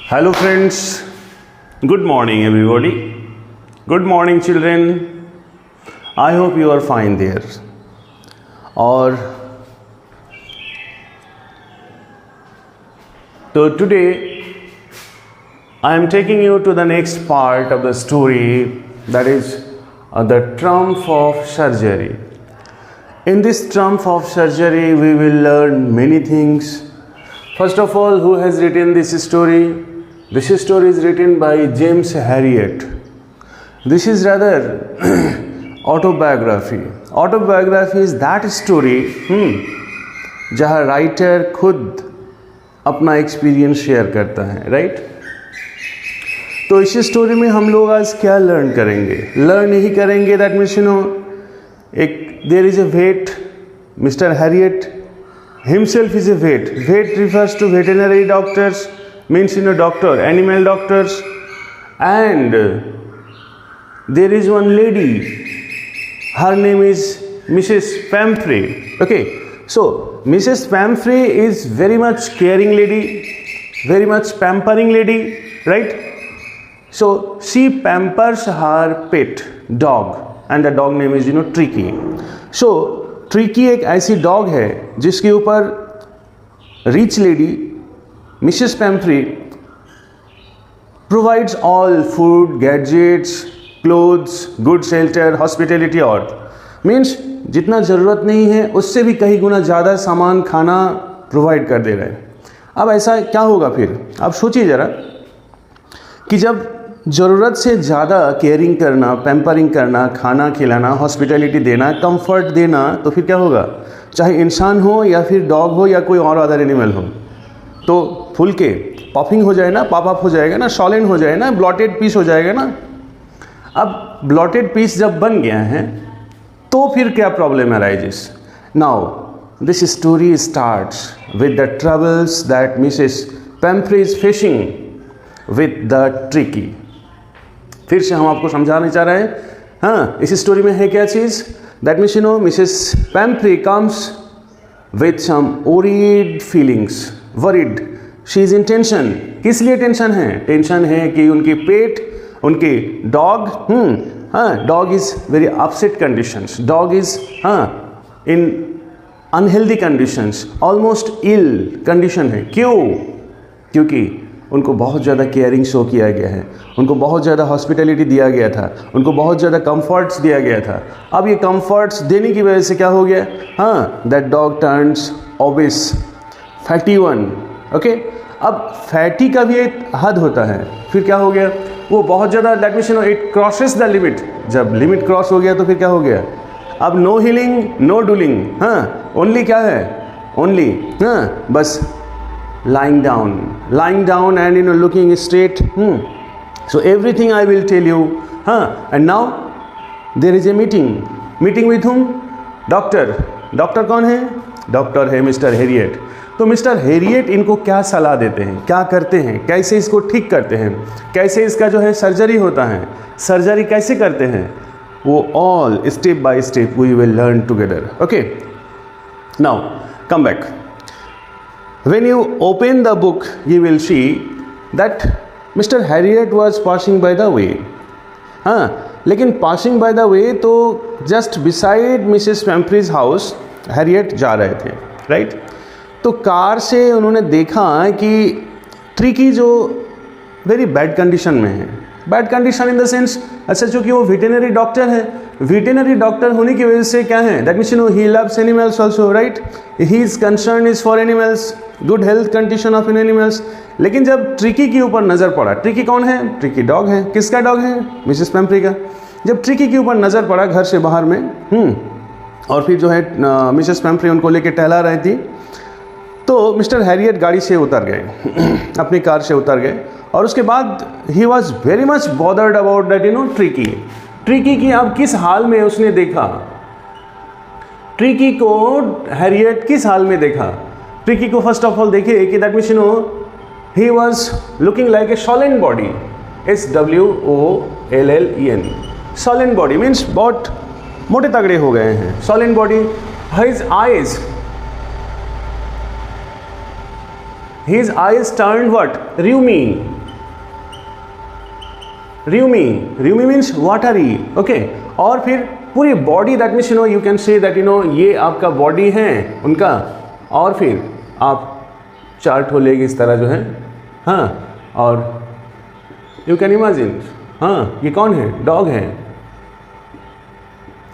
Hello friends, good morning everybody. Good morning children. I hope you are fine there. और so today I am taking you to the next part of the story, that is the triumph of surgery. In this triumph of surgery we will learn many things. First of all, who has written this story? This story is written by James Herriot. This is rather autobiography. Autobiography is that story जहाँ writer खुद अपना experience share करता है, right? तो इस story में हम लोग आज क्या लर्न करेंगे? लर्न यही करेंगे दैट मीन्स एक there is a wait. Mister Harriet himself is a vet. Vet refers to veterinary doctors, means doctor, animal doctors. And there is one lady, her name is Mrs. Pamphray. Okay, so Mrs. Pamphray is very much caring lady, very much pampering lady, right? So she pampers her pet dog and the dog name is Tricky. So tricky एक ऐसी dog है जिसके ऊपर rich lady Mrs Pomfrey provides all food, gadgets, clothes, good shelter, hospitality और means जितना ज़रूरत नहीं है उससे भी कई गुना ज़्यादा सामान, खाना प्रोवाइड कर दे रहे हैं. अब ऐसा क्या होगा फिर? आप सोचिए ज़रा कि जब ज़रूरत से ज़्यादा केयरिंग करना, पैम्परिंग करना, खाना खिलाना, हॉस्पिटैलिटी देना, कंफर्ट देना, तो फिर क्या होगा? चाहे इंसान हो या फिर डॉग हो या कोई और अदर एनिमल हो, तो फुल के पफिंग हो जाए ना, पॉप अप हो जाएगा ना, सॉलिड हो जाए ना, ब्लॉटेड पीस हो जाएगा ना. अब ब्लॉटेड पीस जब बन गया है तो फिर क्या problem arises? Now this story starts with the troubles that Mrs पैम्फ्रे is facing with the tricky. फिर से हम आपको समझाने चाह रहे हैं. हाँ, इस स्टोरी में है क्या चीज़? That means Mrs Pumphrey comes with some worried feelings. Worried, she is in tension. किस लिए टेंशन है? टेंशन है कि उनकी पेट, उनकी dog, dog is very upset conditions. Dog is in unhealthy conditions, almost ill condition है. क्यों? क्योंकि उनको बहुत ज़्यादा केयरिंग शो किया गया है, उनको बहुत ज़्यादा हॉस्पिटैलिटी दिया गया था, उनको बहुत ज़्यादा कंफर्ट्स दिया गया था. अब ये कंफर्ट्स देने की वजह से क्या हो गया? That dog turns obese, fatty one. Okay, अब फैटी का भी एक हद होता है. फिर क्या हो गया? वो बहुत ज़्यादा, that means it crosses the limit. जब लिमिट क्रॉस हो गया तो फिर क्या हो गया? अब नो हीलिंग, नो डूलिंग. ओनली क्या है? ओनली बस lying down and looking straight. So everything I will tell you. And now there is a meeting with whom? Doctor कौन है? डॉक्टर है मिस्टर हेरियट. तो मिस्टर हेरियट इनको क्या सलाह देते हैं, क्या करते हैं, कैसे इसको ठीक करते हैं, कैसे इसका जो है सर्जरी होता है, सर्जरी कैसे करते हैं, वो all step by step we will learn together. Okay, now come back. When you open the book, you will see that Mr. Herriot was passing by the way. लेकिन passing by the way तो just beside Mrs. Pamphre's house Herriot जा रहे थे, right? तो car से उन्होंने देखा कि ट्रिकी जो वेरी बैड कंडीशन में है. Bad condition in the sense, अच्छा चूँकि वो वेटरनरी डॉक्टर है, वेटरनरी डॉक्टर होने की वजह से क्या है? That means he loves animals also, right? His concern is for animals, good health condition of in animals. लेकिन जब ट्रिकी के ऊपर नज़र पड़ा, ट्रिकी कौन है? ट्रिकी डॉग है. किसका डॉग है? मिसेस पैम्फ्रे का. जब ट्रिकी के ऊपर नज़र पड़ा घर से बाहर में, और फिर जो है मिसेस पैम्फ्रे उनको लेके टहला रही थी, तो मिस्टर हैरियट गाड़ी से उतर गए, अपनी कार से उतर गए. और उसके बाद he was very much bothered about that tricky. Tricky की अब किस हाल में उसने देखा? ट्रिकी को हैरियट किस हाल में देखा? ट्रिकी को फर्स्ट ऑफ ऑल देखिए कि that means he was looking like a solid body. SWOLLEN. Solid body means बहुत मोटे तगड़े हो गए हैं. Solid body. His eyes His eyes turned what? Rheumy. Rheumy, rheumy means watery, okay. और फिर पूरी body, that means you can say that ये आपका बॉडी है उनका। और फिर आप 4 ठो लेग इस तरह जो है, हाँ, और यू कैन इमेजिन, हाँ, ये कौन है? डॉग है,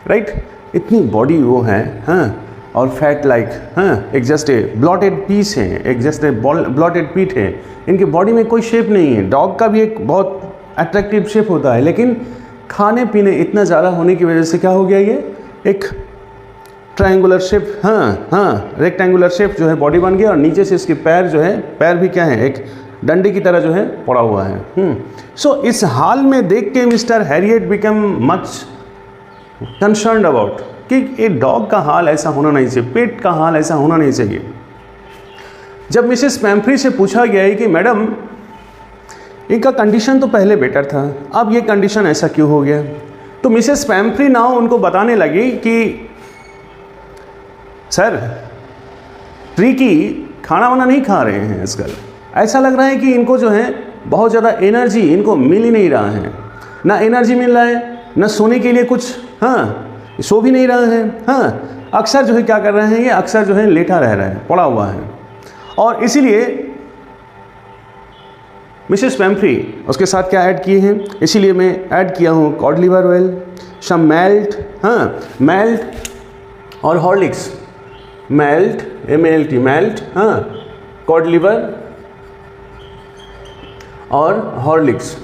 राइट। इतनी बॉडी वो है, हाँ, और फैट लाइक, हाँ, एक जस्ट ए ब्लॉटेड पीस है, एक जस्ट ए ब्लॉटेड पीट है। इनके बॉडी में कोई शेप नहीं है। डॉग का भी एक बहुत अट्रैक्टिव शेप होता है, लेकिन खाने पीने इतना ज़्यादा होने की वजह से क्या हो गया, ये एक ट्रायंगुलर शेप, हाँ, रेक्टेंगुलर शेप जो है बॉडी बन गया। और नीचे से इसके पैर जो है, पैर भी क्या है, एक डंडे की तरह जो है पड़ा हुआ है। सो इस हाल में देख के mister Harriet become much concerned about कि ये डॉग का हाल ऐसा होना नहीं चाहिए, पेट का हाल ऐसा होना नहीं चाहिए। जब मिसेस पैम्फ्री से पूछा गया है कि मैडम इनका कंडीशन तो पहले बेटर था, अब ये कंडीशन ऐसा क्यों हो गया, तो मिसेस पैम्फ्री नाउ उनको बताने लगी कि सर, ट्रिकी खाना वाना नहीं खा रहे हैं आजकल। ऐसा लग रहा है कि इनको जो है बहुत ज़्यादा एनर्जी इनको मिल ही नहीं रहा है, ना एनर्जी मिल रहा है, ना सोने के लिए कुछ, हाँ, सो भी नहीं रहा है, हाँ, अक्सर जो है क्या कर रहे हैं, ये अक्सर जो है लेटा रह रहा है, पड़ा हुआ है। और इसीलिए मिसेस पैम्फ्री उसके साथ क्या ऐड किए हैं, इसीलिए मैं ऐड किया हूँ कॉड लिवर ऑयल, सम मेल्ट, हाँ, मेल्ट और हॉर्लिक्स, मेल्ट, MALT, मेल्ट, हाँ, कॉड लिवर और हॉर्लिक्स।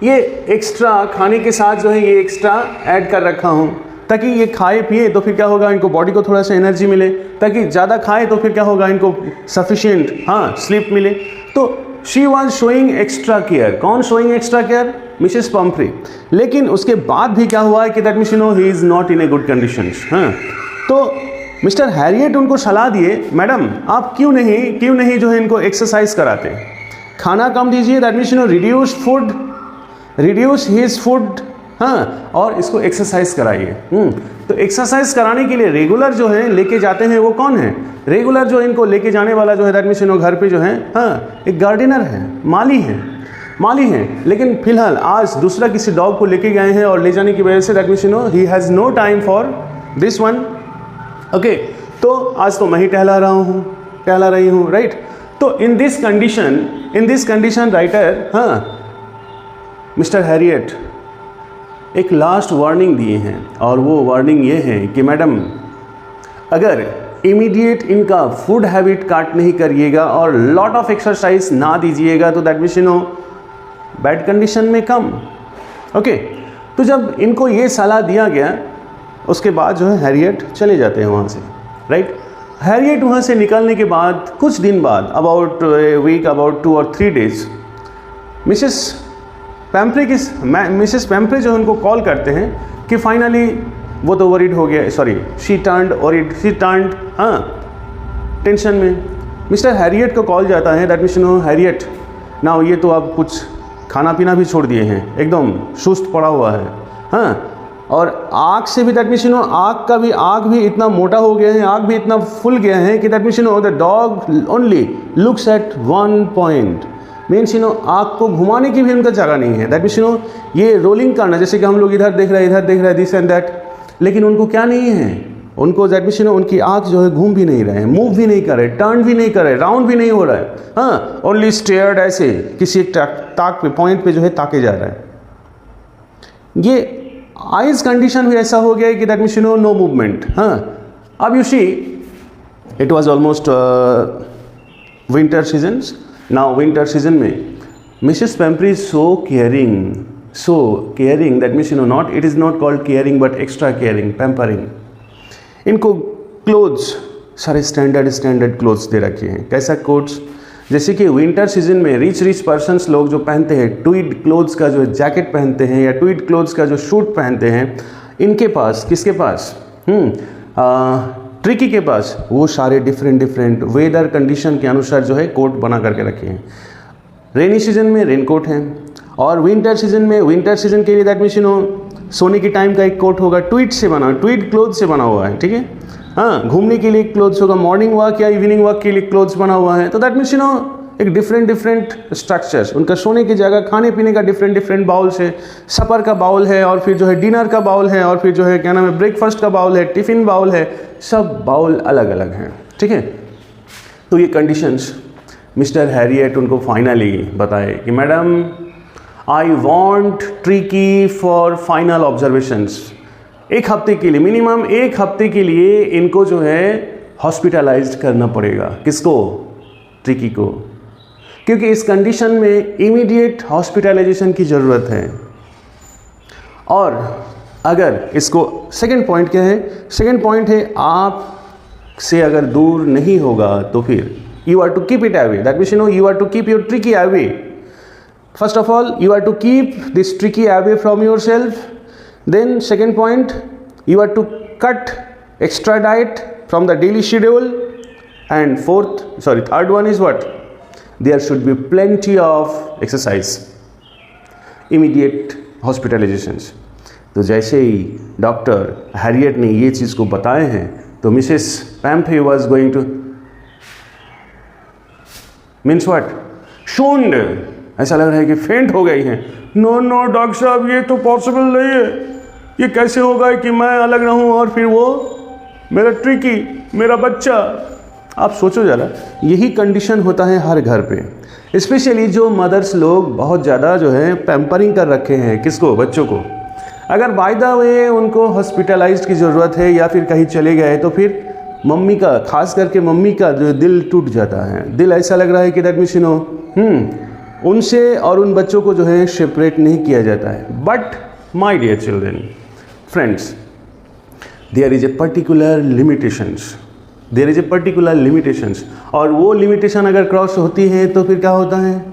ये एक्स्ट्रा खाने के साथ जो है ये एक्स्ट्रा ऐड कर रखा हूँ, ताकि ये खाए पिए तो फिर क्या होगा, इनको बॉडी को थोड़ा सा एनर्जी मिले, ताकि ज़्यादा खाए तो फिर क्या होगा, इनको सफिशिएंट, हाँ, स्लीप मिले। तो she was showing extra care. कौन showing extra care? Mrs Pumphrey. लेकिन उसके बाद भी क्या हुआ है कि that means he is not in a good condition, हाँ। तो मिस्टर हैरियट उनको सलाह दिए, मैडम आप क्यों नहीं जो है इनको एक्सरसाइज कराते, खाना कम दीजिए, that means reduce food, reduce his food, हाँ, और इसको एक्सरसाइज कराइए। तो एक्सरसाइज कराने के लिए रेगुलर जो है लेके जाते हैं, वो कौन है? रेगुलर जो इनको लेके जाने वाला जो है दैट मीन्स घर पे जो है, हाँ, एक गार्डनर है, माली है। लेकिन फिलहाल आज दूसरा किसी डॉग को लेके गए हैं और ले जाने की वजह से that means he has no time for this one, okay. तो आज तो मैं ही टहला रही हूँ, राइट। तो इन दिस कंडीशन राइटर, हाँ, मिस्टर हैरियट एक लास्ट वार्निंग दिए हैं, और वो वार्निंग ये है कि मैडम अगर इमीडिएट इनका फूड हैबिट काट नहीं करिएगा और लॉट ऑफ एक्सरसाइज ना दीजिएगा तो दैट मीन्स बैड कंडीशन में कम, ओके। तो जब इनको ये सलाह दिया गया उसके बाद जो है हैरियट चले जाते हैं वहाँ से, राइट। हैरियट वहाँ से निकलने के बाद कुछ दिन बाद, अबाउट ए वीक, अबाउट 2 और 3 डेज, मिसेस पैम्फ्री जो उनको कॉल करते हैं कि फाइनली वो तो वरीड हो गया, सॉरी, शी टर्न्ड, हाँ, टेंशन में। मिस्टर हैरियट को कॉल जाता है, दैट मीन्स हैरियट ना, ये तो आप कुछ खाना पीना भी छोड़ दिए हैं, एकदम सुस्त पड़ा हुआ है, हाँ, और आँख से भी दैट मीन्स आँख भी इतना मोटा हो गया है, आँख भी इतना फुल गया है कि that means the dog only looks at one point, means आँख को घुमाने की भी उनका जगह नहीं है। दैट मीन्स ये रोलिंग करना, जैसे कि हम लोग इधर देख रहे हैं दिस एंड दैट, लेकिन उनको क्या नहीं है, उनको दैट मीन्स उनकी आँख जो है घूम भी नहीं रहे हैं, मूव भी नहीं कर रहे, टर्न भी नहीं कर रहे, राउंड भी नहीं हो रहा है, हाँ, ओनली स्टेयर्ड, ऐसे किसी एक ताक पे, पॉइंट पे जो है ताके जा रहा है। ये आइज कंडीशन भी ऐसा हो गया है कि दैट मीन्स नो मूवमेंट, हाँ। अब you see it was almost winter seasons. Now winter season में Mrs Pumphrey is so caring, that means not, it is not called caring but extra caring, pampering. इनको clothes सारे standard clothes दे रखे हैं। कैसा coats? जैसे कि winter season में रिच पर्सन्स लोग जो पहनते हैं ट्वीड क्लोथ्स का जो जैकेट पहनते हैं या ट्वीड क्लोथ्स का जो शूट पहनते हैं, इनके पास, किसके पास, ट्रिकी के पास वो सारे डिफरेंट वेदर कंडीशन के अनुसार जो है कोट बना करके रखे हैं। रेनी सीजन में रेन कोट है, और विंटर सीजन के लिए दैट मीन्स सोने के टाइम का एक कोट होगा, ट्वीड क्लोथ से बना हुआ है, ठीक है, हाँ। घूमने के लिए क्लोथ्स होगा, मॉर्निंग वॉक या इवनिंग वॉक के लिए क्लोथ्स बना हुआ है। तो दैट मीन्स एक डिफरेंट स्ट्रक्चर्स, उनका सोने की जगह, खाने पीने का डिफरेंट बाउल्स है, सपर का बाउल है, और फिर जो है डिनर का बाउल है, और फिर जो है क्या नाम है ब्रेकफास्ट का बाउल है, टिफ़िन बाउल है, सब बाउल अलग अलग हैं, ठीक है। तो ये कंडीशंस मिस्टर हैरियट उनको फाइनली बताए कि madam I want tricky for final observations. एक हफ्ते के लिए, मिनिमम एक हफ्ते के लिए इनको जो है हॉस्पिटलाइज्ड करना पड़ेगा। किसको? ट्रिकी को, क्योंकि इस कंडीशन में इमीडिएट हॉस्पिटलाइजेशन की ज़रूरत है। और अगर इसको, सेकंड पॉइंट क्या है? सेकंड पॉइंट है आप से अगर दूर नहीं होगा तो फिर you are to keep it away. That means you are to keep your tricky away. First of all, you are to keep this tricky away from yourself. Then second point, you are to cut extra diet from the daily schedule. And third one is what? There should be plenty of exercise. Immediate hospitalizations. तो जैसे ही doctor Harriet ने ये चीज़ को बताए हैं तो Mrs Pumphrey was going to means what? Shunned, ऐसा लग रहा है कि फेंट हो गई हैं। नो डॉक्टर साहब, ये तो पॉसिबल नहीं है, ये कैसे होगा कि मैं अलग रहूं और फिर वो मेरा ट्रिकी, मेरा बच्चा। आप सोचो ज़रा, यही कंडीशन होता है हर घर पे, स्पेशली जो मदर्स लोग बहुत ज़्यादा जो है पैम्परिंग कर रखे हैं। किसको? बच्चों को। अगर बाय द वे उनको हॉस्पिटलाइज्ड की ज़रूरत है या फिर कहीं चले गए तो फिर मम्मी का, खास करके मम्मी का जो दिल टूट जाता है। दिल ऐसा लग रहा है कि दैट मीन्स उनसे और उन बच्चों को जो है सेपरेट नहीं किया जाता है। But my dear children, friends, there is a particular limitations, और वो लिमिटेशन अगर क्रॉस होती है तो फिर क्या होता है?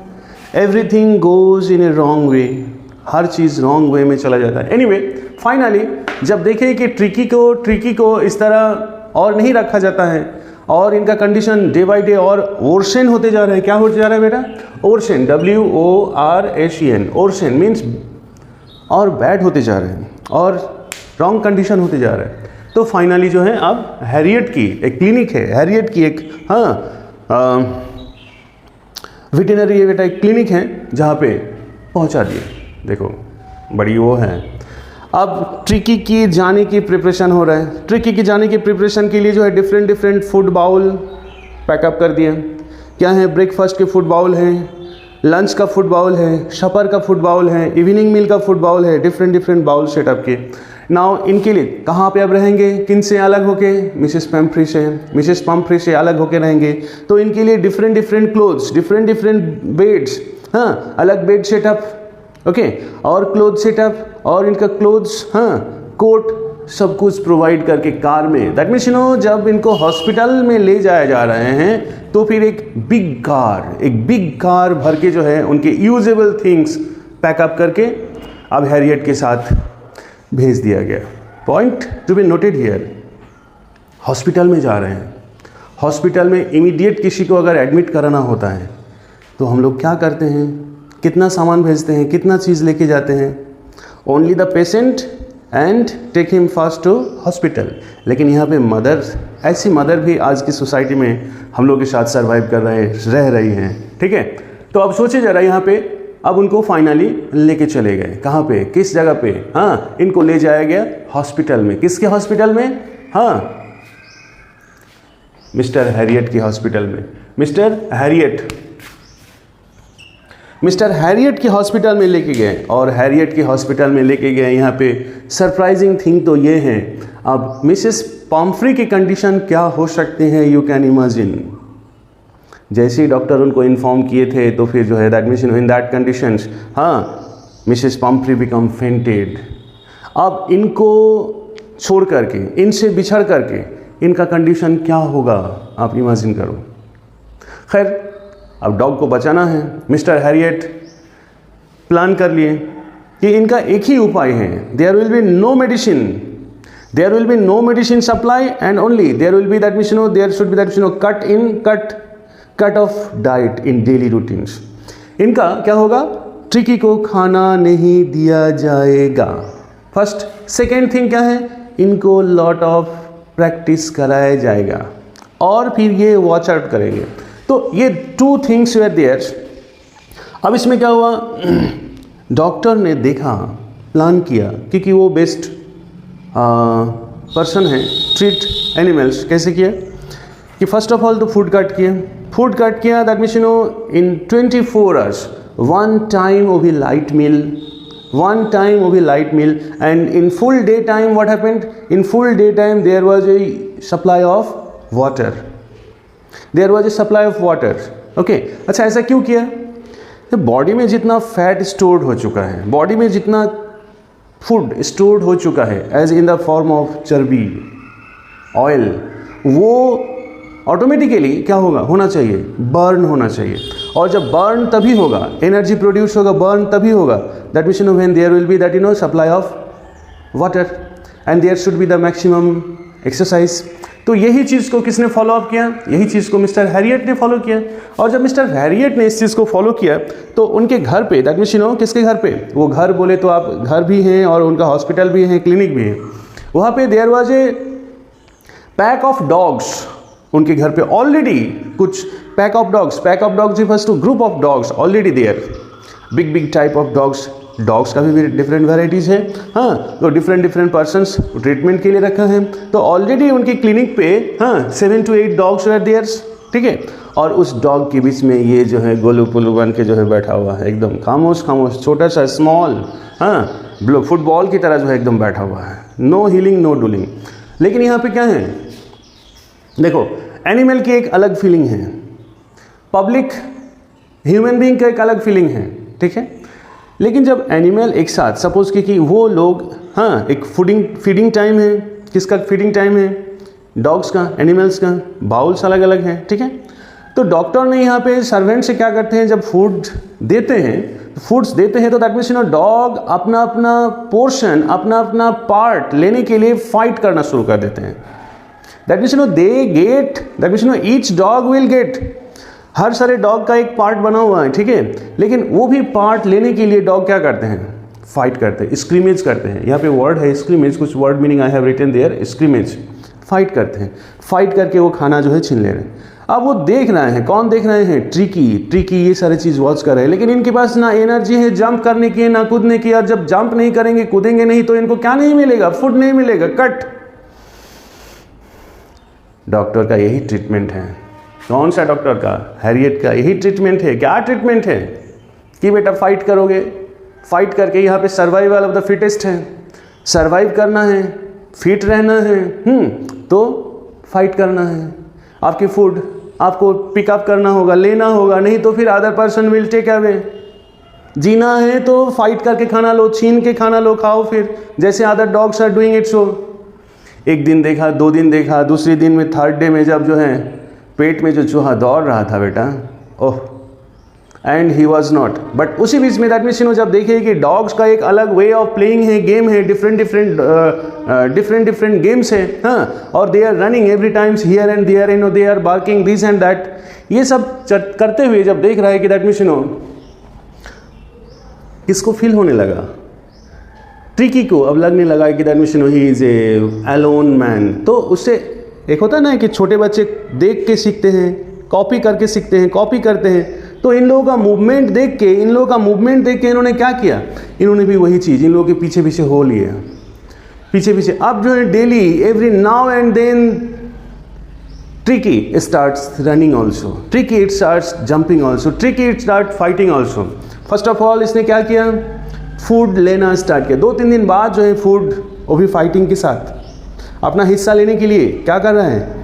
Everything goes in A wrong way, her cheese wrong way में चला जाता है। एनीवे, फाइनली जब देखें कि ट्रिकी को इस तरह और नहीं रखा जाता है और इनका कंडीशन डे बाय डे और ओरसेन होते जा रहे हैं। क्या होते जा रहा है बेटा? ओरसेन, WORSEN, ओरसेन मीन्स और बैड होते जा रहे हैं और रॉन्ग कंडीशन होते जा रहे हैं। तो फाइनली जो है अब हैरियट की एक क्लिनिक है, हैरियट की एक वेटरनरी बेटा एक क्लिनिक है जहाँ पे पहुँचा दिए। देखो बड़ी वो है। अब ट्रिकी की जाने की प्रिपरेशन हो रहा है। ट्रिकी की जाने की प्रिपरेशन के लिए जो है डिफरेंट फूड बाउल पैकअप कर दिया। क्या है? ब्रेकफास्ट के फूड बाउल हैं, लंच का फूड बाउल है, सपर का फूड बाउल है, इवनिंग मील का फूड बाउल है, डिफरेंट बाउल सेटअप के। नाउ इनके लिए कहाँ पे अब रहेंगे? किन से अलग होके? मिसेस पम्फ्रे से अलग होके रहेंगे। तो इनके लिए डिफरेंट क्लोथ्स, डिफरेंट बेड्स, हाँ, अलग बेड सेटअप, ओके, और क्लोथ सेटअप, और इनका क्लोथ्स, हाँ, कोट, सब कुछ प्रोवाइड करके कार में। दैट मीन्स जब इनको हॉस्पिटल में ले जाया जा रहे हैं तो फिर एक बिग कार भर के जो है उनके यूजेबल थिंग्स पैकअप करके अब हैरियट के साथ भेज दिया गया। Point to be noted here, hospital में जा रहे हैं, हॉस्पिटल में इमीडिएट किसी को अगर एडमिट कराना होता है तो हम लोग क्या करते हैं? कितना सामान भेजते हैं, कितना चीज़ लेके जाते हैं? Only the patient and take him fast to hospital. लेकिन यहाँ पे ऐसी मदर भी आज की सोसाइटी में हम लोग के साथ सर्वाइव रह रही हैं, ठीक है। तो अब सोचिए ज़रा, यहाँ पे अब उनको फाइनली लेके चले गए। कहाँ पे? किस जगह पे? हाँ, इनको ले जाया गया हॉस्पिटल में। किसके हॉस्पिटल में? हाँ, मिस्टर हैरियट के हॉस्पिटल में। मिस्टर हैरियट के हॉस्पिटल में लेके गए, और हैरियट के हॉस्पिटल में लेके गए। यहाँ पे सरप्राइजिंग थिंग तो ये है, अब मिसेस पम्फ्रे की कंडीशन क्या हो सकते हैं, यू कैन इमेजिन। जैसे ही डॉक्टर उनको इन्फॉर्म किए थे तो फिर जो है that means in that conditions, हाँ, मिसेस पम्फ्रे बिकम फेंटेड। अब इनको छोड़ करके, इनसे बिछड़ करके इनका कंडीशन क्या होगा, आप इमेजिन करो। खैर, अब डॉग को बचाना है। मिस्टर हैरियट प्लान कर लिए कि इनका एक ही उपाय है, there will be no medicine supply and only there will be that means there should be that cut off diet in daily routines. इनका क्या होगा? ट्रिकी को खाना नहीं दिया जाएगा। फर्स्ट। सेकेंड थिंग क्या है? इनको लॉट ऑफ प्रैक्टिस कराया जाएगा और फिर ये वॉच आउट करेंगे तो ये 2 थिंग्स वेर देयर। अब इसमें क्या हुआ, डॉक्टर ने देखा, प्लान किया, क्योंकि वो बेस्ट पर्सन है ट्रीट एनिमल्स। कैसे किया कि फर्स्ट ऑफ ऑल तो फूड कट किया, that means in 24 hours 1 time वो भी light meal, and in full day time what happened, in full day time there was a supply of water, okay. अच्छा, ऐसा क्यों किया? तो बॉडी में जितना फैट स्टोर्ड हो चुका है, बॉडी में जितना फूड स्टोर्ड हो चुका है as in the form of चर्बी, ऑयल, वो ऑटोमेटिकली क्या होना चाहिए, बर्न होना चाहिए। और जब बर्न तभी होगा, एनर्जी प्रोड्यूस होगा, बर्न तभी होगा, that means when there will be that supply of water and there should be the maximum exercise. तो यही चीज़ को किसने फॉलो अप किया? यही चीज़ को मिस्टर हैरियट ने फॉलो किया। और जब मिस्टर हैरियट ने इस चीज़ को फॉलो किया तो उनके घर पे, दैट मीन्स किसके घर पे, वो घर बोले तो आप घर भी हैं और उनका हॉस्पिटल भी है, क्लिनिक भी है, वहाँ पे there was a pack of dogs. उनके घर पे ऑलरेडी कुछ pack of dogs refers to group of dogs already there, big type of dogs का भी डिफरेंट वेराइटीज़ है, हाँ। तो डिफरेंट पर्सन्स ट्रीटमेंट के लिए रखा है। तो ऑलरेडी उनकी क्लिनिक पे 7 to 8 डॉग्स वर देयर्स, ठीक है। और उस डॉग के बीच में ये जो है गोलू पुलू बन के जो है बैठा हुआ है, एकदम खामोश, छोटा सा स्मॉल, फुटबॉल की तरह जो है एकदम बैठा हुआ है, नो हीलिंग नो डूलिंग। लेकिन यहाँ पे क्या है, देखो, एनिमल की एक अलग फीलिंग है, पब्लिक ह्यूमन बीइंग का एक अलग फीलिंग है, ठीक है। लेकिन जब एनिमल एक साथ, सपोज कि वो लोग, एक फीडिंग टाइम है, किसका फीडिंग टाइम है, डॉग्स का, एनिमल्स का, बाउल्स अलग अलग हैं, ठीक है। तो डॉक्टर ने यहाँ पे सर्वेंट से क्या करते हैं, जब फूड्स देते हैं तो दैट मीन्स डॉग अपना पोर्शन, अपना पार्ट लेने के लिए फाइट करना शुरू कर देते हैं। That means each dog will get, हर सारे डॉग का एक पार्ट बना हुआ है, ठीक है। लेकिन वो भी पार्ट लेने के लिए डॉग क्या करते हैं, फाइट करते हैं, स्क्रीमेज करते हैं। यहाँ पे वर्ड है स्क्रीमेज, कुछ word meaning I have written there, scrimmage, fight करते हैं, फाइट करके वो खाना जो है छीन ले रहे हैं। अब वो देख रहे हैं, कौन देख रहे हैं, ट्रिकी ये सारी चीज़ वॉच कर रहे हैं। लेकिन इनके पास ना एनर्जी है जंप करने की, ना कूदने की। और जब जंप नहीं करेंगे, कूदेंगे नहीं, तो इनको क्या नहीं मिलेगा, फूड नहीं मिलेगा, कट। डॉक्टर का यही ट्रीटमेंट है। कौन सा डॉक्टर का? हैरियट का यही ट्रीटमेंट है। क्या ट्रीटमेंट है कि बेटा फाइट करोगे, फाइट करके यहाँ पे सर्वाइवल ऑफ द फिटेस्ट है, सर्वाइव करना है, फिट रहना है, तो फाइट करना है। आपकी फूड आपको पिकअप करना होगा, लेना होगा, नहीं तो फिर other person will take away. जीना है तो फाइट करके खाना लो, छीन के खाना लो, खाओ फिर, जैसे other dogs are doing it. So एक दिन देखा, 2 दिन देखा, दूसरे दिन में, 3rd डे में जब जो है पेट में जो चूहा दौड़ रहा था बेटा, oh, and he was not, but उसी बीच में दैट मीन्स जब देखिए कि डॉग्स का एक अलग वे ऑफ प्लेइंग है, गेम है, डिफरेंट गेम्स है, और they are running every times here and there, they are barking this and that, ये सब करते हुए जब देख रहा है कि दैट मीन्स किसको फील होने लगा, ट्रिकी को अब लगने लगा कि that means he is A alone man. तो उससे एक होता है ना कि छोटे बच्चे देख के सीखते हैं, कॉपी करके सीखते हैं, कॉपी करते हैं। तो इन लोगों का मूवमेंट देख के इन्होंने क्या किया, इन्होंने भी वही चीज़ इन लोगों के पीछे हो लिया, पीछे। अब जो है daily, every now and then, Tricky starts running also, Tricky it starts jumping also, Tricky it start fighting also. First of all इसने क्या किया, फूड लेना स्टार्ट किया। 2-3 दिन बाद जो है फूड, वो भी फाइटिंग के साथ अपना हिस्सा लेने के लिए क्या कर रहे हैं,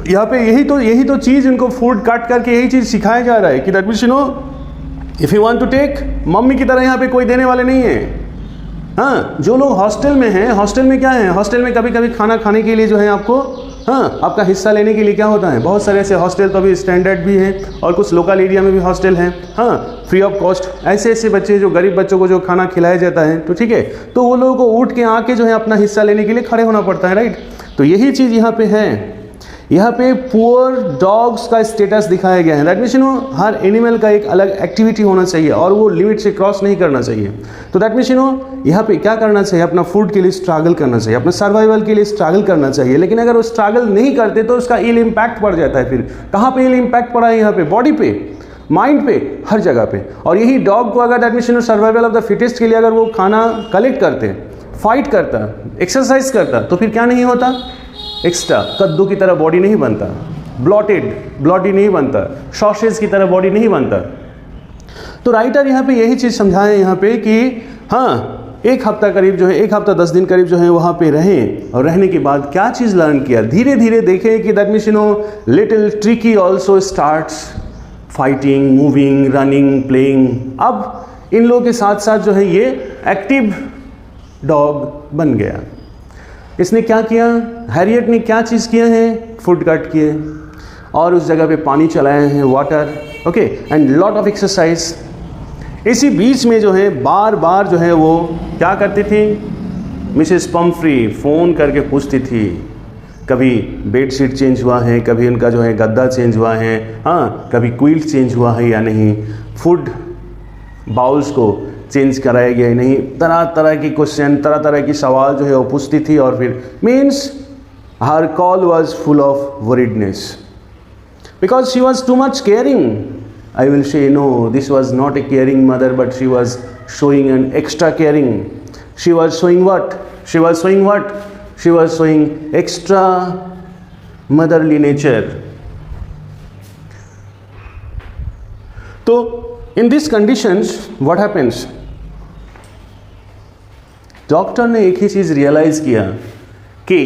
यहाँ पे यही तो चीज़ इनको फूड काट करके यही चीज़ सिखाया जा रहा है कि that means if you want to take, mummy की तरह यहाँ पे कोई देने वाले नहीं है। जो लोग हॉस्टल में हैं, हॉस्टल में क्या है, हॉस्टल में कभी खाना खाने के लिए जो है आपको, आपका हिस्सा लेने के लिए क्या होता है, बहुत सारे ऐसे हॉस्टल तो अभी स्टैंडर्ड भी हैं और कुछ लोकल एरिया में भी हॉस्टल हैं, फ्री ऑफ कॉस्ट। ऐसे बच्चे जो गरीब बच्चों को जो खाना खिलाया जाता है, तो ठीक है, तो वो लोगों को उठ के आके जो है अपना हिस्सा लेने के लिए खड़े होना पड़ता है, राइट। तो यही चीज़ यहाँ पे है। यहाँ पे पुअर डॉग्स का स्टेटस दिखाया गया है। दैट मीन्स हर एनिमल का एक अलग एक्टिविटी होना चाहिए और वो लिमिट से क्रॉस नहीं करना चाहिए। तो दैट मीन्स यहाँ पे क्या करना चाहिए, अपना फूड के लिए स्ट्रगल करना चाहिए, अपना सर्वाइवल के लिए स्ट्रगल करना चाहिए। लेकिन अगर वो स्ट्रगल नहीं करते तो उसका इल इम्पैक्ट पड़ जाता है। फिर कहाँ पे इल इम्पैक्ट पड़ा है, यहाँ पे बॉडी पे, माइंड पे, हर जगह पे। और यही डॉग को अगर that means survival of the fittest के लिए अगर वो खाना कलेक्ट करते, फाइट करता, एक्सरसाइज करता, तो फिर क्या नहीं होता, एक्स्ट्रा कद्दू की तरह बॉडी नहीं बनता, ब्लॉटेड बॉडी नहीं बनता, सॉसेज की तरह बॉडी नहीं बनता। तो राइटर यहाँ पे यही चीज़ समझाएं यहाँ पे कि हाँ, एक हफ्ता करीब जो है, एक हफ्ता 10 दिन करीब जो है वहाँ पे रहें, और रहने के बाद क्या चीज़ लर्न किया, धीरे धीरे देखें कि that means little tricky also starts fighting, moving, running, playing. अब इन लोगों के साथ साथ जो है ये एक्टिव डॉग बन गया। इसने क्या किया, हैरियट ने क्या चीज़ किया है, फूड कट किए और उस जगह पे पानी चलाए हैं, water, okay, and lot of exercise. इसी बीच में जो है बार बार जो है वो क्या करती थी, मिसेस पम्फ्री फ़ोन करके पूछती थी, कभी बेड शीट चेंज हुआ है, कभी उनका जो है गद्दा चेंज हुआ है, हाँ, कभी क्विल्ट चेंज हुआ है या नहीं, फूड बाउल्स को चेंज कराया गया नहीं, तरह तरह की क्वेश्चन, तरह तरह की सवाल जो है वो पूछती थी। और फिर मीन्स हर call was full of worriedness because she was too much caring. I will say no, this was not a caring mother but she was showing an extra caring. She was showing what, she was showing what, she was showing extra motherly nature. तो in these conditions what happens, doctor ने एक ही चीज़ realise किया कि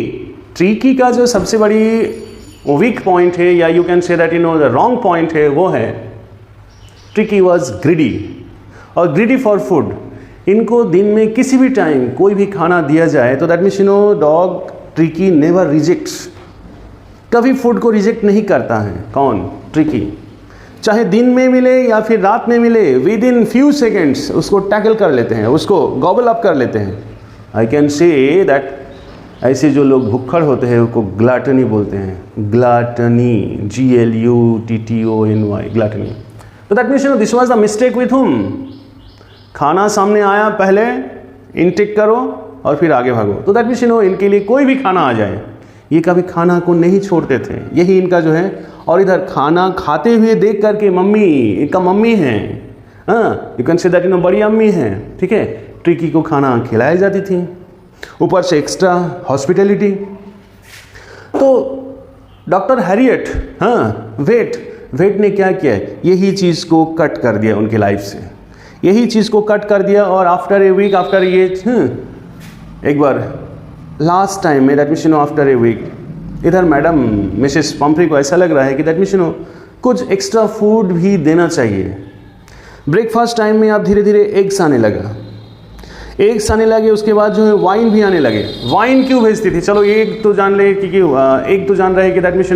tricky का जो सबसे बड़ी weak point है, या you can say that the wrong point है, वो है ट्रिकी वॉज ग्रीडी, और ग्रीडी फॉर फूड। इनको दिन में किसी भी टाइम कोई भी खाना दिया जाए तो that means dog tricky never rejects, कभी फूड को रिजेक्ट नहीं करता है। कौन, ट्रिकी। चाहे दिन में मिले या फिर रात में मिले, विद इन फ्यू सेकेंड्स उसको टैकल कर लेते हैं, उसको गॉबल अप कर लेते हैं। आई कैन से दैट ऐसे जो लोग भुक्खड़ होते हैं उनको ग्लाटनी बोलते हैं, ग्लाटनी, GLUTTONY, ग्लाटनी। तो that means this was the mistake with whom. खाना सामने आया, पहले इनटेक करो और फिर आगे भागो। तो दैट मीन्स इनके लिए कोई भी खाना आ जाए, ये कभी खाना को नहीं छोड़ते थे, यही इनका जो है। और इधर खाना खाते हुए देख करके मम्मी, इनका मम्मी है, हाँ, यू कैन से दैट बड़ी अम्मी है, ठीक है, ट्रिकी को खाना खिलाई जाती थी, ऊपर से एक्स्ट्रा हॉस्पिटैलिटी। तो डॉक्टर हैरियट, हाँ, वेट ने क्या किया, यही चीज़ को कट कर दिया उनकी लाइफ से, यही चीज़ को कट कर दिया। और आफ्टर ए वीक, आफ्टर ये एक बार लास्ट टाइम में that means after a week, इधर मैडम मिसेस पम्फ्री को ऐसा लग रहा है कि दैट मीन्स कुछ एक्स्ट्रा फूड भी देना चाहिए। ब्रेकफास्ट टाइम में आप धीरे धीरे एग्स आने लगा, एग्स आने लगे, उसके बाद जो है वाइन भी आने लगे। वाइन क्यों भेजती थी, चलो एक तो जान ले, क्योंकि एक तो जान रहे कि दैट मीन्स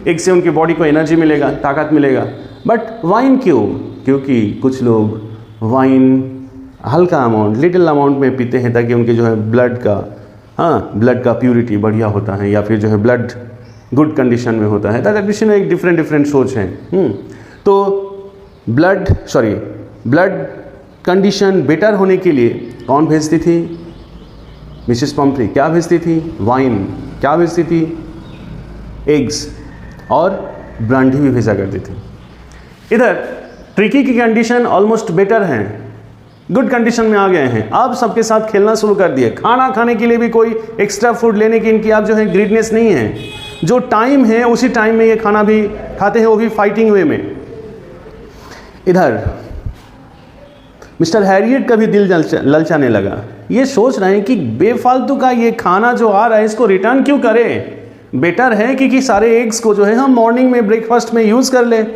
एग से उनकी बॉडी को एनर्जी मिलेगा, ताकत मिलेगा, बट वाइन क्यों, क्योंकि कुछ लोग वाइन हल्का अमाउंट, लिटिल अमाउंट में पीते हैं ताकि उनके जो है ब्लड का, हाँ, ब्लड का प्यूरिटी बढ़िया होता है, या फिर जो है ब्लड गुड कंडीशन में होता है। दैट मीन्स एक डिफरेंट सोच है। तो ब्लड कंडीशन बेटर होने के लिए कौन भेजती थी, मिसेस पम्फ्री। क्या भेजती थी, वाइन। क्या भेजती थी, एग्स, और ब्रांडी भी भेजा करती थी। इधर ट्रिकी की कंडीशन ऑलमोस्ट बेटर है, गुड कंडीशन में आ गए हैं, अब सबके साथ खेलना शुरू कर दिए। खाना खाने के लिए भी कोई एक्स्ट्रा फूड लेने की इनकी आप जो है ग्रीडनेस नहीं है। जो टाइम है उसी टाइम में ये खाना भी खाते हैं, वो भी फाइटिंग वे में। इधर मिस्टर हैरियट का भी दिल ललचाने लगा, ये सोच रहे हैं कि बेफालतू का ये खाना जो आ रहा है इसको रिटर्न क्यों करें, बेटर है कि सारे एग्स को जो है हम मॉर्निंग में ब्रेकफास्ट में यूज़ कर लें।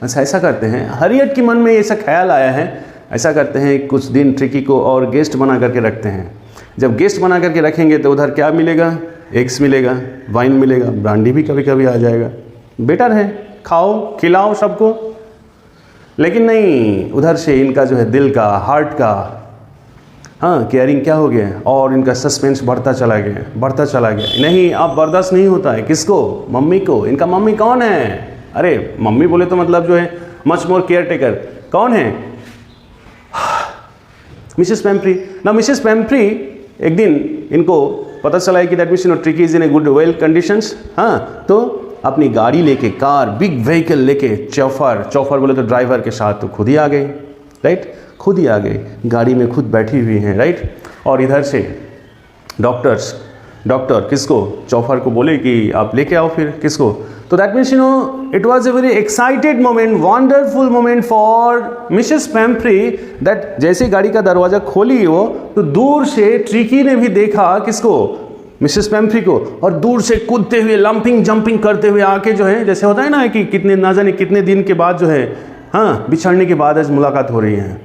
ऐसा करते हैं, हैरियट के मन में ऐसा ख्याल आया है, ऐसा करते हैं कुछ दिन ट्रिकी को और गेस्ट बना करके रखते हैं। जब गेस्ट बना करके रखेंगे तो उधर क्या मिलेगा, एग्स मिलेगा, वाइन मिलेगा, ब्रांडी भी कभी कभी आ जाएगा। बेटर है, खाओ खिलाओ सबको। लेकिन नहीं, उधर से इनका जो है दिल का, हार्ट का हाँ केयरिंग क्या हो गया है, और इनका सस्पेंस बढ़ता चला गया। नहीं अब बर्दाश्त नहीं होता है, किसको? मम्मी को। इनका मम्मी कौन है? अरे मम्मी बोले तो मतलब जो है मच मोर केयर टेकर, कौन है? मिसेस पेम्प्री ना। मिसेस पेम्प्री एक दिन इनको पता चला है कि that means tricky is in a good well conditions. हाँ तो अपनी गाड़ी लेके, कार बिग व्हीकल लेके, चौफर बोले तो ड्राइवर के साथ तो खुद ही आ गए, राइट? खुद ही आ गए, गाड़ी में खुद बैठी हुई हैं, राइट? और इधर से डॉक्टर किसको? चौफर को बोले कि आप लेके आओ फिर किसको? तो that means it was a very excited moment, wonderful moment for Mrs Pumphrey, that जैसे गाड़ी का दरवाजा खोली वो, तो दूर से ट्रिकी ने भी देखा किसको? मिसेस पेम्प्री को। और दूर से कूदते हुए, लंपिंग जंपिंग करते हुए आके जो है, जैसे होता है ना कि कितने ना जाने कितने दिन के बाद जो है, हाँ बिछड़ने के बाद आज मुलाकात हो रही है,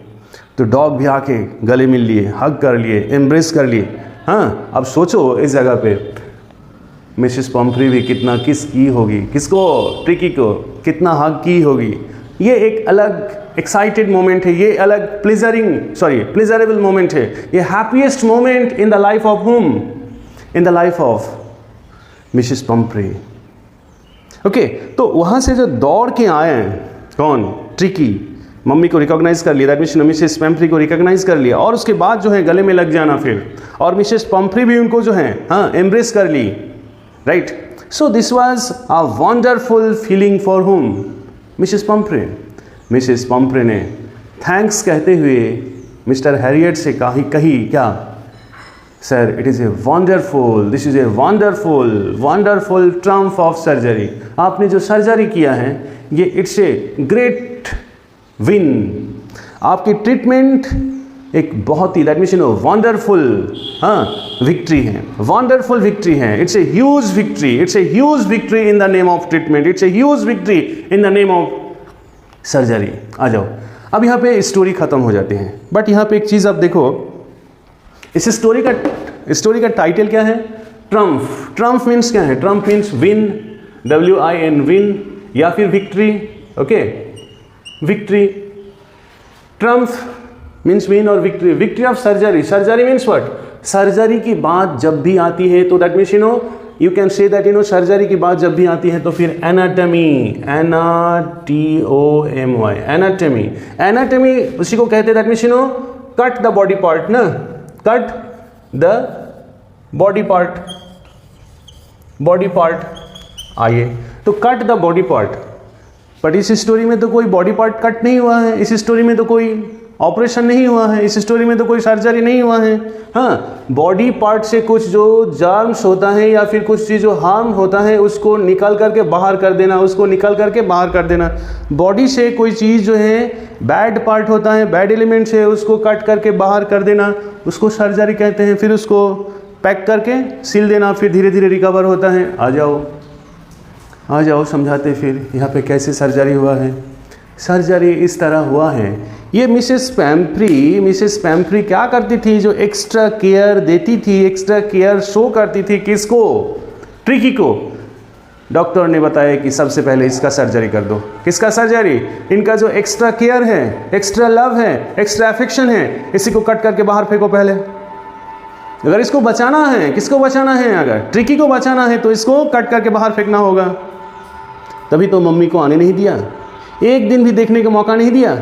तो डॉग भी आके गले मिल लिए, हग कर लिए, एम्ब्रेस कर लिए। हाँ अब सोचो इस जगह पे मिसेस पेम्प्री भी कितना किस की होगी, किसको? ट्रिकी को कितना हग की होगी। ये एक अलग एक्साइटेड मोमेंट है, ये अलग प्लेजरेबल मोमेंट है, ये happiest moment in the life of whom? In the life of Mrs Pumphrey. Okay, तो वहाँ से जो दौड़ के आए हैं, कौन? ट्रिकी। मम्मी को रिकॉग्नाइज कर लिया, दैट मीन्स मिसेस पेम्प्री को रिकॉग्नाइज कर लिया, और उसके बाद जो है गले में लग जाना फिर, और मिसेस पेम्प्री भी उनको जो है हाँ एम्ब्रेस कर ली, right? So this was a wonderful feeling for whom? Mrs Pumphrey. Mrs Pumphrey ने थैंक्स कहते हुए मिस्टर हैरियट से कही क्या? Sir it is a wonderful, this is a wonderful trump of surgery. आपने जो सर्जरी किया है ये इट्स ए ग्रेट विन। आपकी ट्रीटमेंट एक बहुत ही दैट मीन्स वंडरफुल विक्ट्री है, वंडरफुल विक्ट्री है। It's a huge victory in the name of treatment, it's a huge victory in the name of surgery. आ जाओ, अब यहाँ पे स्टोरी खत्म हो जाती है, बट यहाँ पे एक चीज़ आप देखो, इस स्टोरी का टाइटल क्या है? ट्रम्प मीन्स क्या है? Trump means win, WIN win, या फिर victory. Okay, victory. Trump means win और victory of surgery means what? Surgery की बात जब भी आती है तो that means you can say that surgery की बात जब भी आती है तो फिर एनाटमी, एनाटमी उसी को कहते हैं, that means cut the body part ना, कट द बॉडी पार्ट। आइए, तो cut the body part, but इस स्टोरी में तो कोई बॉडी पार्ट कट नहीं हुआ है, इस स्टोरी में तो कोई ऑपरेशन नहीं हुआ है, इस स्टोरी में तो कोई सर्जरी नहीं हुआ है। हाँ, बॉडी पार्ट से कुछ जो जर्म्स होता है या फिर कुछ चीज़ जो हार्म होता है उसको निकाल करके बाहर कर देना, बॉडी से कोई चीज़ जो है बैड पार्ट होता है, बैड एलिमेंट्स है, उसको कट करके बाहर कर देना, उसको सर्जरी कहते हैं। फिर उसको पैक करके सील देना, फिर धीरे धीरे रिकवर होता है। आ जाओ समझाते फिर यहाँ पे कैसे सर्जरी हुआ है। सर्जरी इस तरह हुआ है, ये मिसेस पेम्प्री क्या करती थी? जो एक्स्ट्रा केयर देती थी, एक्स्ट्रा केयर शो करती थी, किसको? ट्रिकी को। डॉक्टर ने बताया कि सबसे पहले इसका सर्जरी कर दो। किसका सर्जरी? इनका जो एक्स्ट्रा केयर है, एक्स्ट्रा लव है, एक्स्ट्रा अफेक्शन है, इसी को कट करके बाहर फेंको पहले। अगर इसको बचाना है, किसको बचाना है? अगर ट्रिकी को बचाना है तो इसको कट करके बाहर फेंकना होगा। तभी तो मम्मी को आने नहीं दिया, एक दिन भी देखने का मौका नहीं दिया,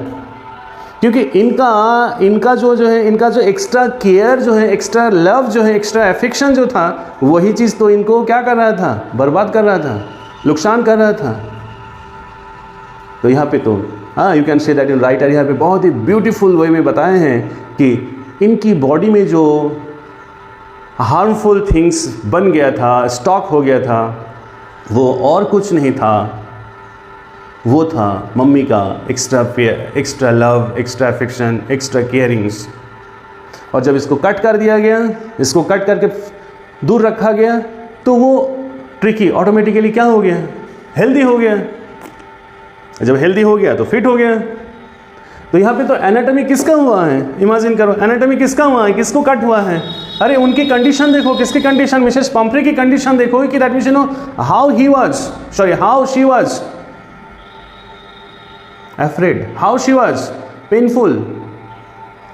क्योंकि इनका जो एक्स्ट्रा केयर जो है, एक्स्ट्रा लव जो है, एक्स्ट्रा अफेक्शन जो था, वही चीज़ तो इनको क्या कर रहा था? बर्बाद कर रहा था, नुकसान कर रहा था। तो यहाँ पे तो you can say that in writer यहाँ पे बहुत ही ब्यूटीफुल वे में बताए हैं कि इनकी बॉडी में जो हार्मफुल थिंग्स बन गया था, स्टॉक हो गया था, वो और कुछ नहीं था, वो था मम्मी का extra love, extra affection, extra carings. और जब इसको कट कर दिया गया, इसको कट करके दूर रखा गया, तो वो ट्रिकी ऑटोमेटिकली क्या हो गया? हेल्दी हो गया। जब हेल्दी हो गया तो फिट हो गया। तो यहाँ पे तो एनाटॉमी किसका हुआ है? इमेजिन करो, एनाटॉमी किसका हुआ है? किसको कट हुआ है? अरे उनकी कंडीशन देखो, किसकी कंडीशन? मिसेस पेम्प्री की कंडीशन देखो कि that means how she was afraid, how she was painful,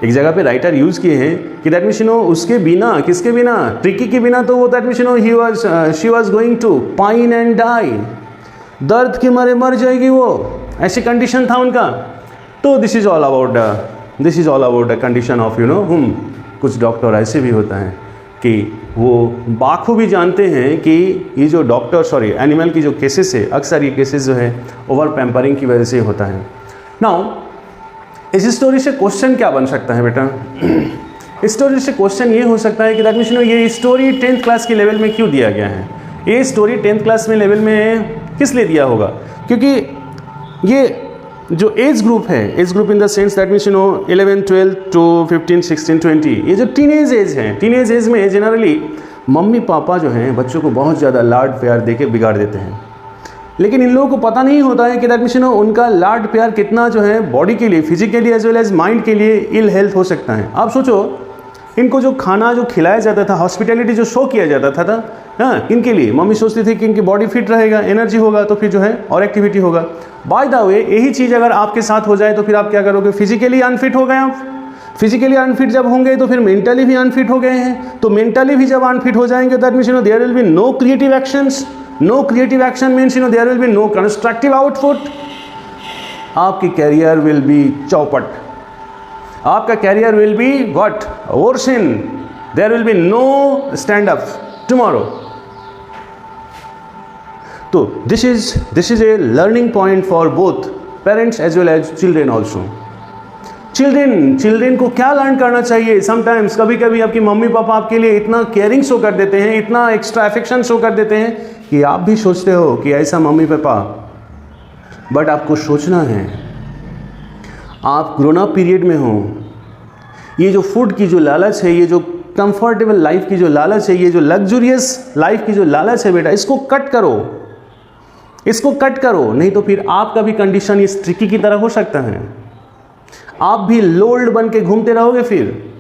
एक जगह पे राइटर यूज़ किए हैं कि दैट मीन्स उसके बिना, किसके बिना, ट्रिकी के बिना तो वो that means she was going to pine and die, दर्द के मारे मर जाएगी वो, ऐसी कंडीशन था उनका। तो this is all about the condition of कुछ डॉक्टर ऐसे भी होता है कि वो बाखूबी जानते हैं कि ये जो एनिमल की जो केसेस है, अक्सर ये केसेस जो है ओवर पैम्परिंग की वजह से होता है। नाउ इस स्टोरी से क्वेश्चन क्या बन सकता है बेटा? इस स्टोरी से क्वेश्चन ये हो सकता है कि दैट मीन्स ये स्टोरी 10th क्लास के लेवल में क्यों दिया गया है? ये स्टोरी 10th क्लास में लेवल में किस लिए दिया होगा? क्योंकि ये जो एज ग्रुप है, age group in the sense that means 11, 12 to 15, 16, 20, ये जो टीनेज एज है, टीनेज एज में जनरली मम्मी पापा जो हैं बच्चों को बहुत ज़्यादा लाड प्यार दे के बिगाड़ देते हैं। लेकिन इन लोगों को पता नहीं होता है कि दैट मीन्स उनका लाड प्यार कितना जो है बॉडी के लिए, physically as well as mind के लिए इल हेल्थ हो सकता है। आप सोचो, इनको जो खाना जो खिलाया जाता था, हॉस्पिटैलिटी जो शो किया जाता था हाँ, इनके लिए मम्मी सोचती थी कि इनकी बॉडी फिट रहेगा, एनर्जी होगा तो फिर जो है और एक्टिविटी होगा। बाय द वे यही चीज़ अगर आपके साथ हो जाए तो फिर आप क्या करोगे? फिजिकली अनफिट हो गए आप। फिजिकली अनफिट जब होंगे तो फिर मेंटली भी अनफिट हो गए हैं। तो मेंटली भी जब अनफिट हो जाएंगे that means there will be no creative actions. No creative action means there will be no constructive output. आपकी कैरियर विल बी चौपट, आपका career will be what? Worsen. There will be no stand up tomorrow. तो this is a learning point for both parents as well as children also. Children को क्या learn करना चाहिए? Sometimes कभी कभी आपकी मम्मी पापा आपके लिए इतना केयरिंग शो कर देते हैं, इतना एक्स्ट्रा अफेक्शन शो कर देते हैं कि आप भी सोचते हो कि ऐसा मम्मी पापा, बट आपको सोचना है आप ग्रोन अप पीरियड में हो। ये जो फूड की जो लालच है, ये जो कंफर्टेबल लाइफ की जो लालच है, ये जो लग्जूरियस लाइफ की जो लालच है बेटा, इसको कट करो, इसको कट करो, नहीं तो फिर आपका भी कंडीशन इस ट्रिकी की तरह हो सकता है। आप भी लोल्ड बन के घूमते रहोगे, फिर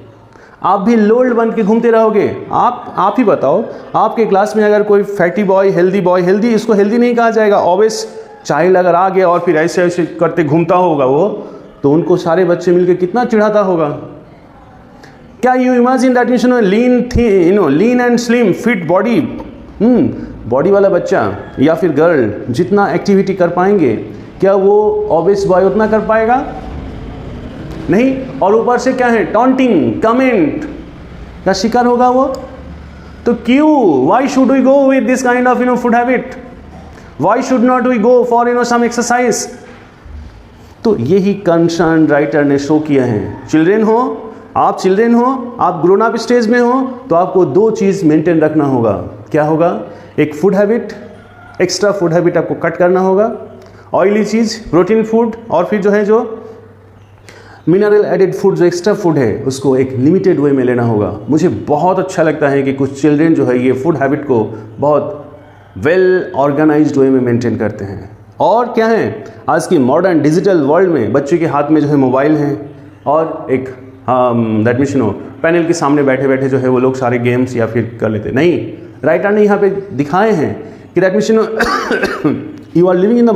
आप भी लोल्ड बन के घूमते रहोगे। आप ही बताओ, आपके क्लास में अगर कोई फैटी बॉय, हेल्दी, इसको हेल्दी नहीं कहा जाएगा, ऑब्वियस चाइल्ड अगर आ गया और फिर ऐसे ऐसे करते घूमता होगा वो, तो उनको सारे बच्चे मिलकर कितना चिढ़ाता होगा। क्या you imagine that means lean and slim fit body, body वाला बच्चा या फिर गर्ल जितना एक्टिविटी कर पाएंगे, क्या वो ऑब्वियस बॉय उतना कर पाएगा? नहीं। और ऊपर से क्या है? टॉन्टिंग, कमेंट का शिकार होगा वो। तो क्यों? Why should we go with this kind of food habit? Why should not we go for some exercise? तो यही कंसर्न राइटर ने शो किया है। चिल्ड्रेन हो आप, ग्रोन अप स्टेज में हो, तो आपको दो चीज़ मेंटेन रखना होगा। क्या होगा? एक food habit, extra food habit आपको कट करना होगा, ऑयली चीज़, प्रोटीन फूड, और फिर जो है जो मिनरल एडेड फूड, जो एक्स्ट्रा फूड है, उसको एक लिमिटेड वे में लेना होगा। मुझे बहुत अच्छा लगता है कि कुछ चिल्ड्रेन जो है ये फूड हैबिट को बहुत वेल ऑर्गेनाइज्ड वे में मेंटेन करते हैं। और क्या है, आज की मॉडर्न डिजिटल वर्ल्ड में बच्चे के हाथ में जो है मोबाइल है और एक दैट मीन्स पैनल के सामने बैठे बैठे जो है वो लोग सारे गेम्स या फिर कर लेते। नहीं, राइटर ने यहाँ पे दिखाए हैं कि that means you are living in the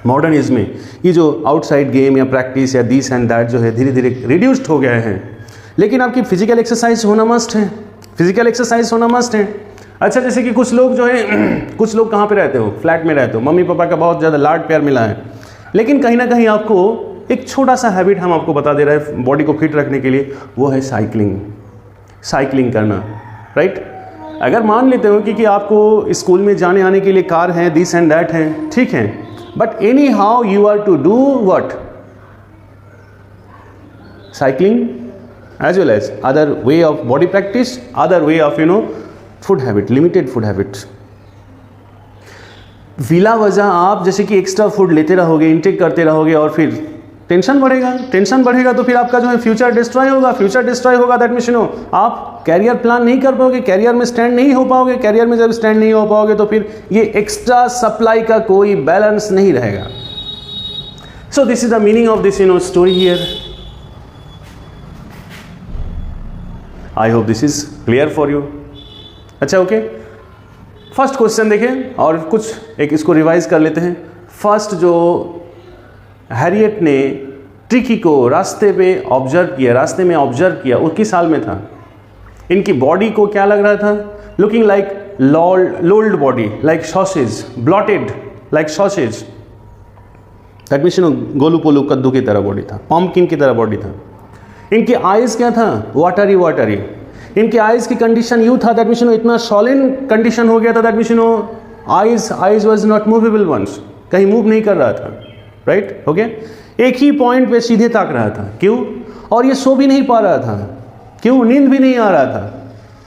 modern age में ये जो आउटसाइड गेम या प्रैक्टिस या दिस एंड दैट जो है धीरे धीरे रिड्यूस्ड हो गया है। लेकिन आपकी फिजिकल एक्सरसाइज होना मस्ट है, अच्छा, जैसे कि कुछ लोग जो है कुछ लोग कहाँ पे रहते हो? फ्लैट में रहते हो, मम्मी पापा का बहुत ज़्यादा लाड प्यार मिला है, लेकिन कहीं ना कहीं आपको एक छोटा सा हैबिट हम आपको बता दे रहे हैं बॉडी को फिट रखने के लिए, वो है साइकिलिंग करना, राइट? अगर मान लेते हो कि आपको स्कूल में जाने आने के लिए कार है, दिस एंड दैट है, ठीक है, but anyhow you are to do what? Cycling as well as other way of body practice, other way of food habit, limited food habits. बिला वजह आप जैसे कि एक्स्ट्रा फूड लेते रहोगे, इंटेक करते रहोगे, और फिर टेंशन बढ़ेगा तो फिर आपका जो है फ्यूचर डिस्ट्रॉय होगा। दैट मीन्स आप कैरियर प्लान नहीं कर पाओगे, कैरियर में स्टैंड नहीं हो पाओगे। कैरियर में जब स्टैंड नहीं हो पाओगे तो फिर ये एक्स्ट्रा सप्लाई का कोई बैलेंस नहीं रहेगा। So this is the meaning of this story here. I hope this is clear for you. अच्छा, ओके, फर्स्ट क्वेश्चन देखें और कुछ एक इसको रिवाइज कर लेते हैं। फर्स्ट जो हैरियट ने ट्रिकी को रास्ते में ऑब्जर्व किया। वो किस साल में था? इनकी बॉडी को क्या लग रहा था? Looking like rolled body, like sausage, bloated like sausage. That means गोलू पोलू कद्दू की तरह बॉडी था, पम्पकिन की तरह बॉडी था। इनकी आइज क्या था? वाटरी। इनकी आइज की कंडीशन यूँ था, दैट मीन्स इतना सॉलिड कंडीशन हो गया था, that means eyes was not movable once, कहीं मूव नहीं कर रहा था, राइट? ओके, एक ही पॉइंट पे सीधे ताक रहा था। क्यों? और ये सो भी नहीं पा रहा था। क्यों? नींद भी नहीं आ रहा था।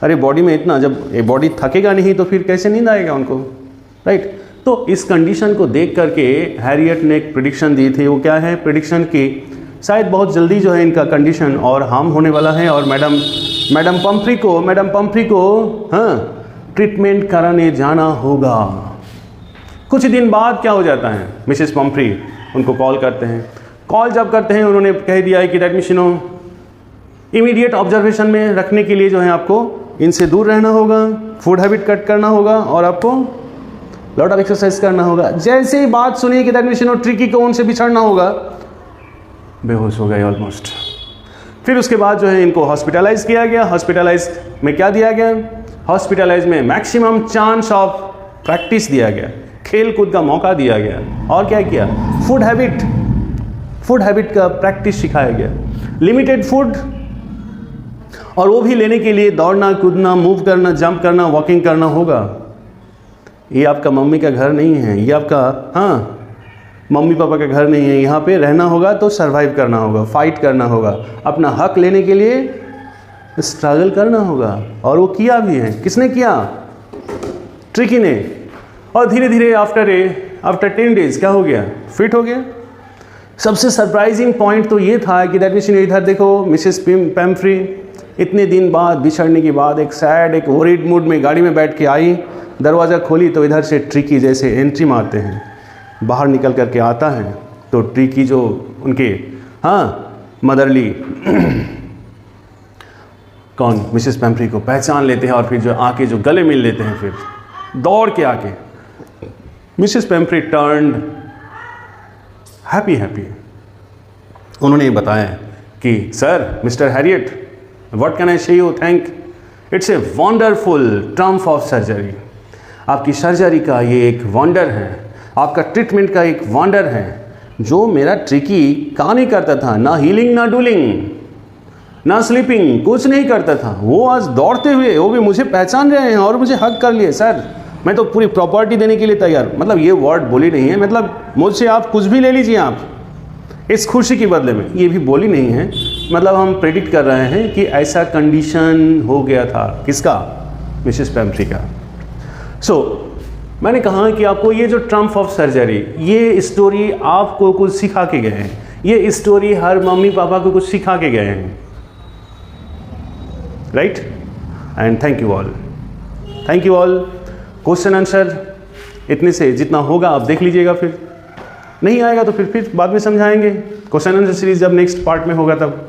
अरे बॉडी में इतना, जब ये बॉडी थकेगा नहीं तो फिर कैसे नींद आएगा उनको, राइट? तो इस कंडीशन को देख करके हैरियट ने एक प्रेडिक्शन दी थी। वो क्या है प्रेडिक्शन की? शायद बहुत जल्दी जो है इनका कंडीशन और हार्म होने वाला है, और मैडम पंफ्री को हाँ ट्रीटमेंट कराने जाना होगा। कुछ दिन बाद क्या हो जाता है, मिसेस पंफ्री उनको कॉल करते हैं। कॉल जब करते हैं उन्होंने कह दिया है कि दैट मीन्स इमीडिएट ऑब्जर्वेशन में रखने के लिए जो है आपको इनसे दूर रहना होगा, फूड हैबिट कट करना होगा, और आपको लॉट ऑफ एक्सरसाइज करना होगा। जैसे ही बात सुनी कि दैट मीन्स ट्रिकी को उनसे बिछड़ना होगा, बेहोश हो गए ऑलमोस्ट। फिर उसके बाद जो है इनको हॉस्पिटलाइज किया गया। हॉस्पिटलाइज में क्या दिया गया? हॉस्पिटलाइज में मैक्सिमम चांस ऑफ प्रैक्टिस दिया गया, खेल कूद का मौका दिया गया, और क्या किया? फूड हैबिट का प्रैक्टिस सिखाया गया। लिमिटेड फूड, और वो भी लेने के लिए दौड़ना, कूदना, मूव करना, जंप करना, वॉकिंग करना होगा। ये आपका मम्मी का घर नहीं है, ये आपका मम्मी पापा का घर नहीं है। यहाँ पे रहना होगा तो सरवाइव करना होगा, फाइट करना होगा, अपना हक लेने के लिए स्ट्रगल करना होगा। और वो किया भी है। किसने किया? ट्रिकी ने। और धीरे धीरे आफ्टर 10 डेज क्या हो गया? फिट हो गया। सबसे सरप्राइजिंग पॉइंट तो ये था कि दैट मीन्स इधर देखो मिसेस पैम्फ्री इतने दिन बाद, बिछड़ने के बाद, एक सैड, एक वरीड मूड में गाड़ी में बैठ के आई। दरवाज़ा खोली तो इधर से ट्रिकी जैसे एंट्री मारते हैं, बाहर निकल करके आता है। तो ट्रिकी जो उनके मदरली कौन मिसेस पैम्फ्री को पहचान लेते हैं, और फिर जो आके जो गले मिल लेते हैं, फिर दौड़ के आके मिसेस पैम्फ्री टर्न्ड हैप्पी। उन्होंने बताया कि sir, Mr Herriot, what can I say you thank, it's a wonderful trump of surgery. आपकी सर्जरी का ये एक वंडर है, आपका ट्रीटमेंट का एक वंडर है, जो मेरा ट्रिकी का नहीं करता था। ना हीलिंग, ना डूलिंग, ना स्लीपिंग, कुछ नहीं करता था। वो आज दौड़ते हुए, वो भी मुझे पहचान रहे हैं और मुझे हक कर लिए। सर, मैं तो पूरी प्रॉपर्टी देने के लिए तैयार, मतलब ये वर्ड बोली नहीं है, मतलब मुझसे आप कुछ भी ले लीजिए आप इस खुशी के बदले में, ये भी बोली नहीं है। मतलब हम प्रेडिक्ट कर रहे हैं कि ऐसा कंडीशन हो गया था। किसका? मिसेस पैम्फ्री का। मैंने कहा कि आपको ये जो ट्रम्प ऑफ सर्जरी, ये स्टोरी आपको कुछ सिखा के गए हैं। ये स्टोरी हर मम्मी पापा को कुछ सिखा के गए हैं, right? And thank you all. Question answer इतने से जितना होगा आप देख लीजिएगा, फिर नहीं आएगा तो फिर बाद में समझाएंगे। क्वेश्चन आंसर सीरीज जब नेक्स्ट पार्ट में होगा तब।